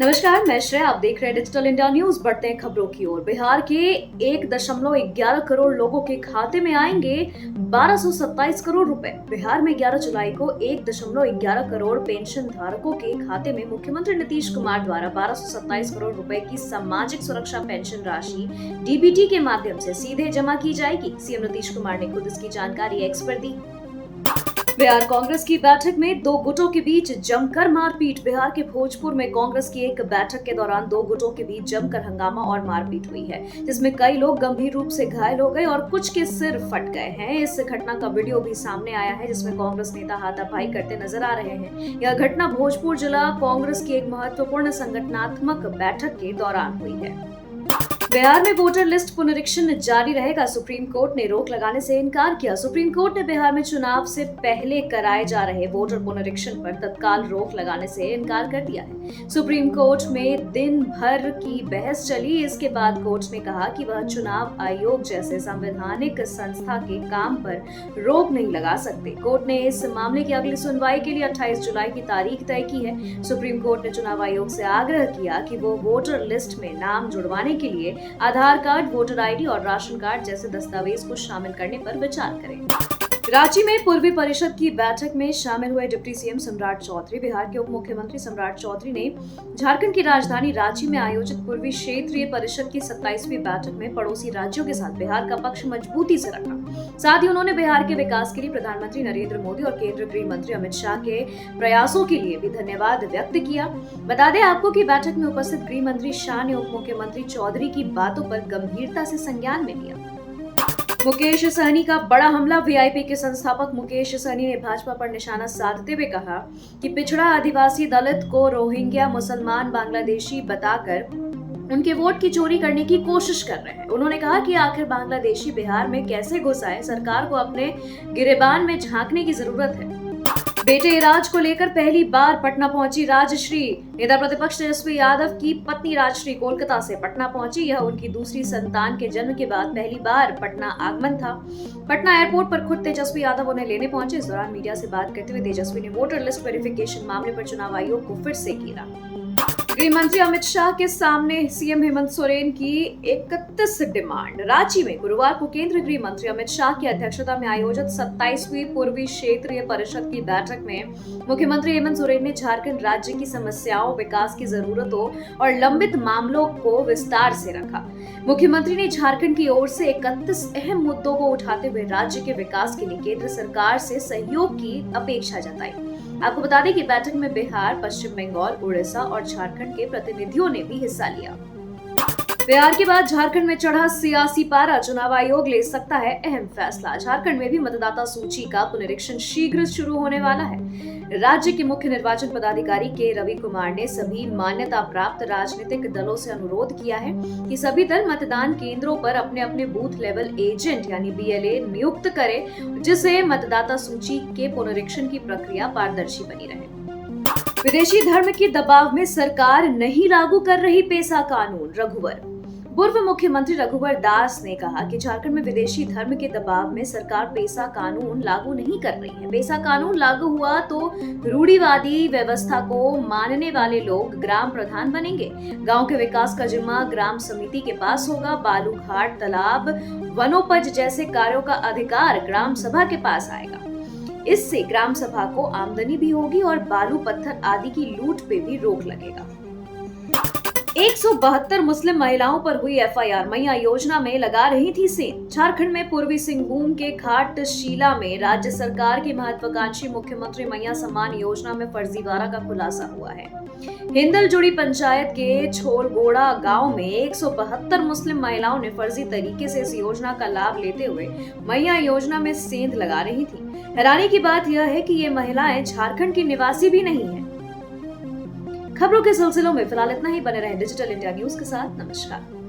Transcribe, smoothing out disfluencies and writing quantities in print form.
नमस्कार, मैं श्रेया। आप देख रहे हैं डिजिटल इंडिया न्यूज। बढ़ते हैं खबरों की ओर। बिहार के 1.11 करोड़ लोगों के खाते में आएंगे 1227 करोड़ रुपए। बिहार में 11 जुलाई को 1.11 करोड़ पेंशन धारकों के खाते में मुख्यमंत्री नीतीश कुमार द्वारा 1227 करोड़ रुपए की सामाजिक सुरक्षा पेंशन राशि डीबीटी के माध्यम से सीधे जमा की जाएगी। सीएम नीतीश कुमार ने खुद इसकी जानकारी एक्स पर दी। बिहार कांग्रेस की बैठक में दो गुटों के बीच जमकर मारपीट। बिहार के भोजपुर में कांग्रेस की एक बैठक के दौरान दो गुटों के बीच जमकर हंगामा और मारपीट हुई है, जिसमें कई लोग गंभीर रूप से घायल हो गए और कुछ के सिर फट गए हैं। इस घटना का वीडियो भी सामने आया है, जिसमें कांग्रेस नेता हाथापाई करते नजर आ रहे हैं। यह घटना भोजपुर जिला कांग्रेस की एक महत्वपूर्ण संगठनात्मक बैठक के दौरान हुई है। बिहार में वोटर लिस्ट पुनरीक्षण जारी रहेगा। सुप्रीम कोर्ट ने रोक लगाने से इनकार किया। सुप्रीम कोर्ट ने बिहार में चुनाव से पहले कराए जा रहे वोटर पुनरीक्षण पर तत्काल रोक लगाने से इनकार कर दिया है। सुप्रीम कोर्ट में दिन भर की बहस चली। इसके बाद कोर्ट ने कहा कि वह चुनाव आयोग जैसे संवैधानिक संस्था के काम पर रोक नहीं लगा सकते। कोर्ट ने इस मामले की अगली सुनवाई के लिए 28 जुलाई की तारीख तय की है। सुप्रीम कोर्ट ने चुनाव आयोग से आग्रह किया कि वो वोटर लिस्ट में नाम जुड़वाने के लिए आधार कार्ड, वोटर आईडी और राशन कार्ड जैसे दस्तावेज को शामिल करने पर विचार करें। रांची में पूर्वी परिषद की बैठक में शामिल हुए डिप्टी सीएम सम्राट चौधरी। बिहार के उप मुख्यमंत्री सम्राट चौधरी ने झारखंड की राजधानी रांची में आयोजित पूर्वी क्षेत्रीय परिषद की 27वीं बैठक में पड़ोसी राज्यों के साथ बिहार का पक्ष मजबूती से रखा। साथ ही उन्होंने बिहार के विकास के लिए प्रधानमंत्री नरेंद्र मोदी और केंद्रीय गृह मंत्री अमित शाह के प्रयासों के लिए भी धन्यवाद व्यक्त किया। बता दें आपको कि बैठक में उपस्थित गृह मंत्री शाह ने उप मुख्यमंत्री चौधरी की बातों पर गंभीरता से संज्ञान में लिया। मुकेश सहनी का बड़ा हमला। वीआईपी के संस्थापक मुकेश सहनी ने भाजपा पर निशाना साधते हुए कहा कि पिछड़ा आदिवासी दलित को रोहिंग्या मुसलमान बांग्लादेशी बताकर उनके वोट की चोरी करने की कोशिश कर रहे हैं। उन्होंने कहा कि आखिर बांग्लादेशी बिहार में कैसे घुस आए, सरकार को अपने गिरेबान में झांकने की जरूरत है। बेटे इराज को लेकर पहली बार पटना पहुंची राजश्री। नेता प्रतिपक्ष तेजस्वी यादव की पत्नी राजश्री कोलकाता से पटना पहुंची। यह उनकी दूसरी संतान के जन्म के बाद पहली बार पटना आगमन था। पटना एयरपोर्ट पर खुद तेजस्वी यादव उन्हें लेने पहुंचे। इस दौरान मीडिया से बात करते हुए तेजस्वी ने वोटर लिस्ट वेरिफिकेशन मामले पर चुनाव आयोग को फिर से घेरा। गृह मंत्री अमित शाह के सामने सीएम हेमंत सोरेन की 31 डिमांड। रांची में गुरुवार को केंद्रीय गृह मंत्री अमित शाह की अध्यक्षता में आयोजित 27वीं पूर्वी क्षेत्रीय परिषद की बैठक में मुख्यमंत्री हेमंत सोरेन ने झारखंड राज्य की समस्याओं, विकास की जरूरतों और लंबित मामलों को विस्तार से रखा। मुख्यमंत्री ने झारखंड की ओर से 31 अहम मुद्दों को उठाते हुए राज्य के विकास के लिए केंद्र सरकार से सहयोग की अपेक्षा जताई। आपको बता दें कि बैठक में बिहार, पश्चिम बंगाल, उड़ीसा और झारखंड के प्रतिनिधियों ने भी हिस्सा लिया। बिहार के बाद झारखंड में चढ़ा सियासी पारा। चुनाव आयोग ले सकता है अहम फैसला। झारखंड में भी मतदाता सूची का पुनरीक्षण शीघ्र शुरू होने वाला है। राज्य के मुख्य निर्वाचन पदाधिकारी के रवि कुमार ने सभी मान्यता प्राप्त राजनीतिक दलों से अनुरोध किया है कि सभी दल मतदान केंद्रों पर अपने अपने बूथ लेवल एजेंट यानी बीएलए नियुक्त करें, जिससे मतदाता सूची के पुनरीक्षण की प्रक्रिया पारदर्शी बनी रहे। विदेशी धर्म के दबाव में सरकार नहीं लागू कर रही पेसा कानून। रघुवर पूर्व मुख्यमंत्री रघुवर दास ने कहा कि झारखंड में विदेशी धर्म के दबाव में सरकार पेसा कानून लागू नहीं कर रही है। पेसा कानून लागू हुआ तो रूढ़िवादी व्यवस्था को मानने वाले लोग ग्राम प्रधान बनेंगे। गांव के विकास का जिम्मा ग्राम समिति के पास होगा। बालू घाट, तालाब, वनोपज जैसे कार्यों का अधिकार ग्राम सभा के पास आएगा। इससे ग्राम सभा को आमदनी भी होगी और बालू पत्थर आदि की लूट पे भी रोक लगेगा। 172 मुस्लिम महिलाओं पर हुई एफआईआर। मैया योजना में लगा रही थी सेंध। झारखंड में पूर्वी सिंहभूम के घाटशिला में राज्य सरकार की महत्वाकांक्षी मुख्यमंत्री मैया सम्मान योजना में फर्जीवाड़ा का खुलासा हुआ है। हिंदल जुड़ी पंचायत के छोलगोड़ा गांव में 172 मुस्लिम महिलाओं ने फर्जी तरीके से इस योजना का लाभ लेते हुए मैया योजना में सेंध लगा रही थी। हैरानी की बात यह है कि ये महिलाएं झारखंड की निवासी भी नहीं है। खबरों के सिलसिलों में फिलहाल इतना ही। बने रहें डिजिटल इंडिया न्यूज के साथ। नमस्कार।